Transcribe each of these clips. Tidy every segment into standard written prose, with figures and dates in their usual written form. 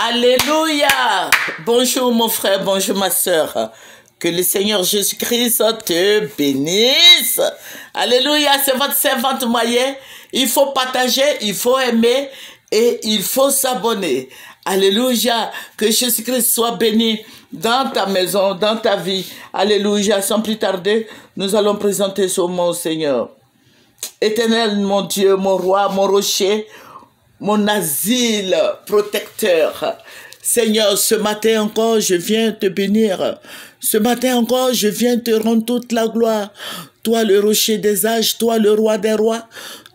Alléluia. Bonjour mon frère, bonjour ma soeur. Que le Seigneur Jésus-Christ te bénisse. Alléluia, c'est votre servante moyenne. Il faut partager, il faut aimer et il faut s'abonner. Alléluia, que Jésus-Christ soit béni dans ta maison, dans ta vie. Alléluia, sans plus tarder, nous allons présenter ce mot au Seigneur. Éternel, mon Dieu, mon roi, mon rocher, mon asile protecteur. Seigneur, ce matin encore, je viens te bénir. Ce matin encore, je viens te rendre toute la gloire. Toi, le rocher des âges, toi, le roi des rois,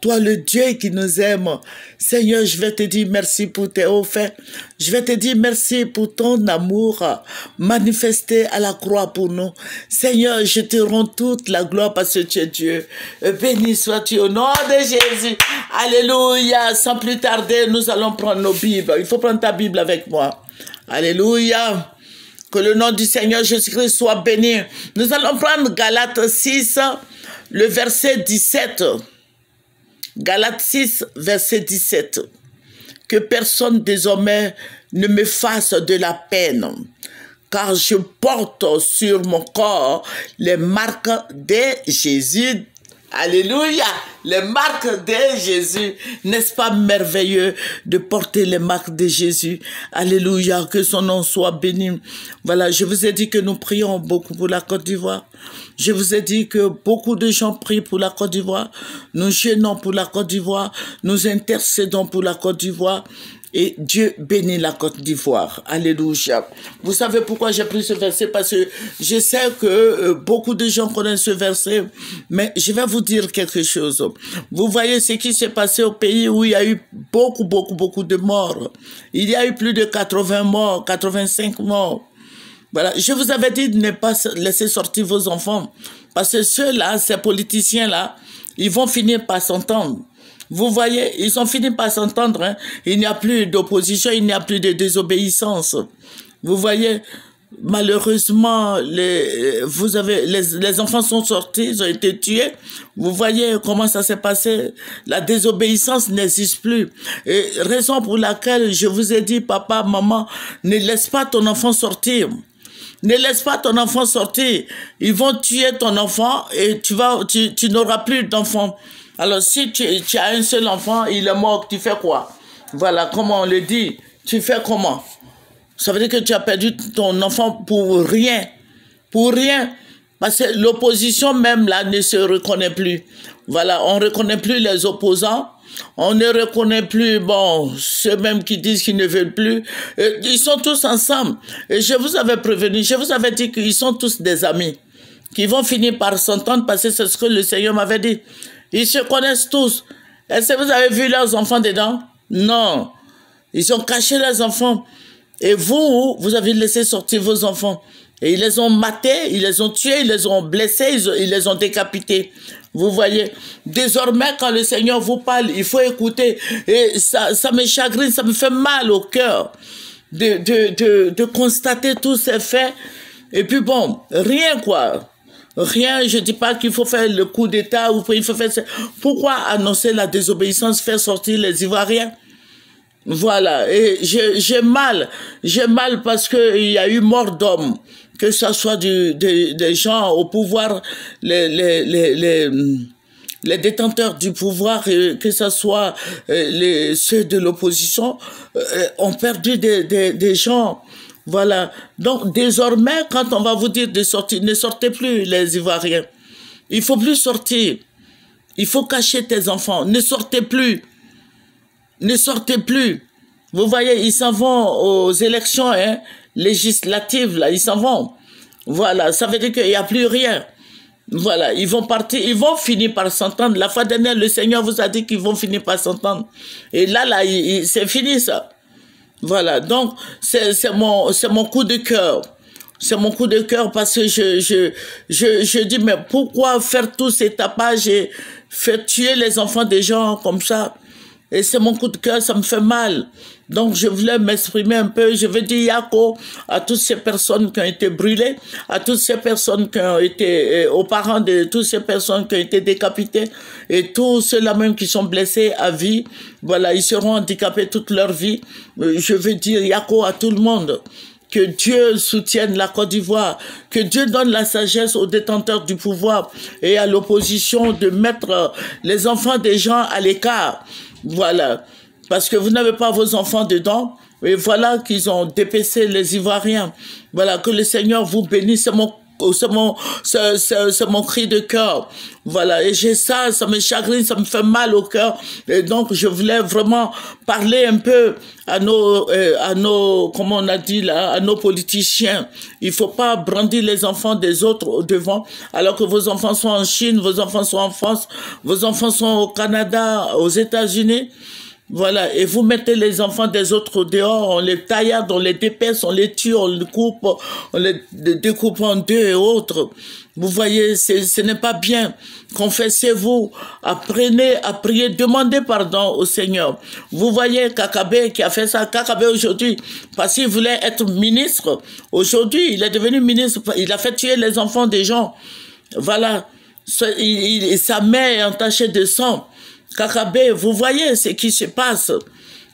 toi, le Dieu qui nous aime. Seigneur, je vais te dire merci pour tes hauts faits. Je vais te dire merci pour ton amour manifesté à la croix pour nous. Seigneur, je te rends toute la gloire parce que tu es Dieu. Béni sois-tu au nom de Jésus. Alléluia. Sans plus tarder, nous allons prendre nos Bibles. Il faut prendre ta Bible avec moi. Alléluia. Que le nom du Seigneur Jésus-Christ soit béni. Nous allons prendre Galates 6, le verset 17. Galates 6, verset 17. Que personne désormais ne me fasse de la peine, car je porte sur mon corps les marques de Jésus. Alléluia, les marques de Jésus. N'est-ce pas merveilleux de porter les marques de Jésus? Alléluia, que son nom soit béni. Voilà, je vous ai dit que nous prions beaucoup pour la Côte d'Ivoire. Je vous ai dit que beaucoup de gens prient pour la Côte d'Ivoire. Nous jeûnons pour la Côte d'Ivoire. Nous intercédons pour la Côte d'Ivoire. Et Dieu bénit la Côte d'Ivoire. Alléluia. Vous savez pourquoi j'ai pris ce verset? Parce que je sais que beaucoup de gens connaissent ce verset. Mais je vais vous dire quelque chose. Vous voyez ce qui s'est passé au pays où il y a eu beaucoup de morts. Il y a eu plus de 80 morts, 85 morts. Voilà. Je vous avais dit de ne pas laisser sortir vos enfants. Parce que ceux-là, ces politiciens-là, ils vont finir par s'entendre. Vous voyez, ils ont fini par s'entendre. Hein? Il n'y a plus d'opposition, il n'y a plus de désobéissance. Vous voyez, malheureusement, les enfants sont sortis, ils ont été tués. Vous voyez comment ça s'est passé. La désobéissance n'existe plus. Et raison pour laquelle je vous ai dit, papa, maman, ne laisse pas ton enfant sortir. Ne laisse pas ton enfant sortir. Ils vont tuer ton enfant et tu n'auras plus d'enfant. Alors, si tu as un seul enfant, il est mort, tu fais quoi? Voilà, comment on le dit. Tu fais comment? Ça veut dire que tu as perdu ton enfant pour rien. Pour rien. Parce que l'opposition même là ne se reconnaît plus. Voilà, on ne reconnaît plus les opposants. On ne reconnaît plus, bon, ceux mêmes qui disent qu'ils ne veulent plus. Ils sont tous ensemble. Et je vous avais prévenu, je vous avais dit qu'ils sont tous des amis. Qui vont finir par s'entendre parce que c'est ce que le Seigneur m'avait dit. Ils se connaissent tous. Est-ce que vous avez vu leurs enfants dedans? Non. Ils ont caché leurs enfants. Et vous avez laissé sortir vos enfants. Et ils les ont matés, ils les ont tués, ils les ont blessés, ils les ont décapités. Vous voyez, désormais, quand le Seigneur vous parle, il faut écouter. Et ça me chagrine, ça me fait mal au cœur de constater tous ces faits. Et puis bon, rien quoi. Rien, je ne dis pas qu'il faut faire le coup d'État ou il faut faire ça. Pourquoi annoncer la désobéissance, faire sortir les Ivoiriens? Voilà, et j'ai mal parce qu'il y a eu mort d'hommes, que ce soit des gens au pouvoir, les détenteurs du pouvoir, que ce soit ceux de l'opposition, ont perdu des gens. Voilà. Donc, désormais, quand on va vous dire de sortir, ne sortez plus les Ivoiriens. Il faut plus sortir. Il faut cacher tes enfants. Ne sortez plus. Ne sortez plus. Vous voyez, ils s'en vont aux élections législatives, là, ils s'en vont. Voilà, ça veut dire qu'il n'y a plus rien. Voilà, ils vont partir, ils vont finir par s'entendre. La fois dernière, le Seigneur vous a dit qu'ils vont finir par s'entendre. Et là, c'est fini ça. Voilà, donc c'est mon coup de cœur. C'est mon coup de cœur parce que je dis, mais pourquoi faire tout ces tapages et faire tuer les enfants des gens comme ça? Et c'est mon coup de cœur, ça me fait mal. Donc je voulais m'exprimer un peu. Je veux dire Yako à toutes ces personnes qui ont été brûlées, à toutes ces personnes qui ont été, aux parents de toutes ces personnes qui ont été décapitées, et tous ceux-là même qui sont blessés à vie. Voilà, ils seront handicapés toute leur vie. Je veux dire Yako à tout le monde. Que Dieu soutienne la Côte d'Ivoire, que Dieu donne la sagesse aux détenteurs du pouvoir et à l'opposition de mettre les enfants des gens à l'écart. Voilà. Parce que vous n'avez pas vos enfants dedans. Et voilà qu'ils ont dépecé les Ivoiriens. Voilà, que le Seigneur vous bénisse. C'est mon cri de cœur. Voilà, et j'ai ça me chagrine, ça me fait mal au cœur. Et donc, je voulais vraiment parler un peu à nos, comment on a dit là, à nos politiciens. Il faut pas brandir les enfants des autres au devant, alors que vos enfants sont en Chine, vos enfants sont en France, vos enfants sont au Canada, aux États-Unis. Voilà, et vous mettez les enfants des autres dehors, on les taillarde, on les dépaisse, on les tue, on les coupe, on les découpe en deux et autres. Vous voyez, ce n'est pas bien. Confessez-vous, apprenez à prier, demandez pardon au Seigneur. Vous voyez Kakabe qui a fait ça, Kakabe aujourd'hui, parce qu'il voulait être ministre. Aujourd'hui, il est devenu ministre, il a fait tuer les enfants des gens. Voilà, sa mère est entachée de sang. Kakabe, vous voyez ce qui se passe.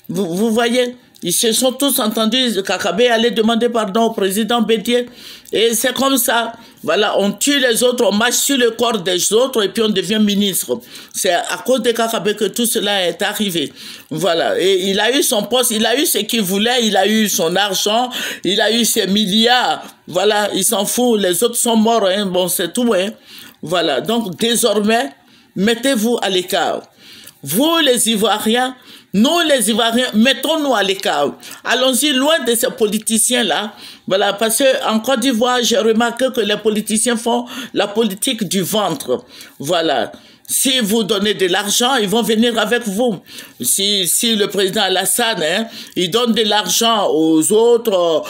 Vous voyez, ils se sont tous entendus. Kakabe allait demander pardon au président Bédié. Et c'est comme ça. Voilà, on tue les autres, on marche sur le corps des autres et puis on devient ministre. C'est à cause de Kakabe que tout cela est arrivé. Voilà, et il a eu son poste, il a eu ce qu'il voulait, il a eu son argent, il a eu ses milliards. Voilà, il s'en fout, les autres sont morts, hein. Bon, c'est tout. Hein. Voilà, donc désormais, mettez-vous à l'écart. Vous, les Ivoiriens, nous, les Ivoiriens, mettons-nous à l'écart. Allons-y loin de ces politiciens-là. Voilà, parce qu'en Côte d'Ivoire, j'ai remarqué que les politiciens font la politique du ventre. Voilà. Si vous donnez de l'argent, ils vont venir avec vous. Si le président Alassane, hein, il donne de l'argent aux autres,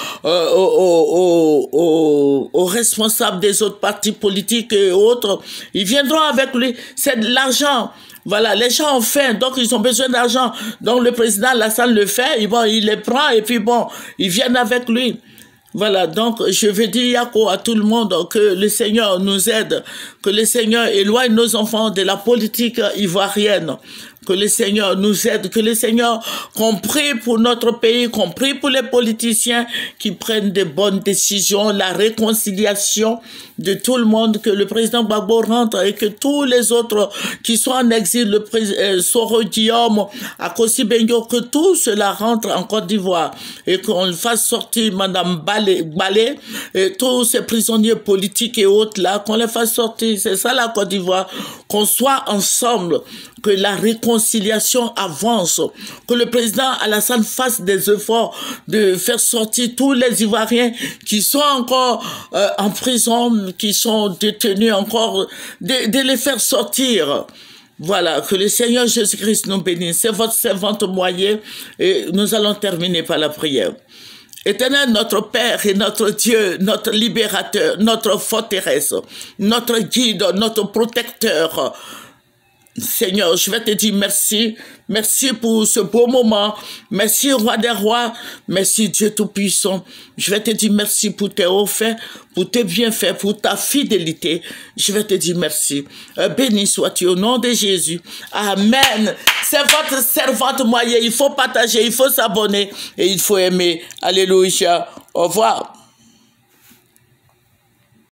aux responsables des autres partis politiques et autres, ils viendront avec lui. C'est de l'argent. Voilà, les gens ont faim, donc ils ont besoin d'argent. Donc le président Alassane le fait, et bon, il les prend et puis bon, ils viennent avec lui. Voilà, donc je veux dire Yako à tout le monde que le Seigneur nous aide, que le Seigneur éloigne nos enfants de la politique ivoirienne, que le Seigneur nous aide, que le Seigneur, qu'on prie pour notre pays, qu'on prie pour les politiciens qui prennent de bonnes décisions, la réconciliation de tout le monde, que le président Gbagbo rentre et que tous les autres qui sont en exil, le Soro Guillaume, Akosi Bengo, que tout cela rentre en Côte d'Ivoire et qu'on fasse sortir Madame Balé et tous ces prisonniers politiques et autres là, qu'on les fasse sortir. C'est ça la Côte d'Ivoire, qu'on soit ensemble, que la réconciliation avance, que le président Alassane fasse des efforts de faire sortir tous les Ivoiriens qui sont encore en prison, qui sont détenus encore, de les faire sortir. Voilà, que le Seigneur Jésus-Christ nous bénisse. C'est votre servante Moyer et nous allons terminer par la prière. Éternel, notre Père et notre Dieu, notre libérateur, notre forteresse, notre guide, notre protecteur, Seigneur, je vais te dire merci. Merci pour ce beau moment. Merci, Roi des Rois. Merci, Dieu Tout-Puissant. Je vais te dire merci pour tes hauts faits, pour tes bienfaits, pour ta fidélité. Je vais te dire merci. Béni sois-tu au nom de Jésus. Amen. C'est votre servante Moyer. Il faut partager, il faut s'abonner et il faut aimer. Alléluia. Au revoir.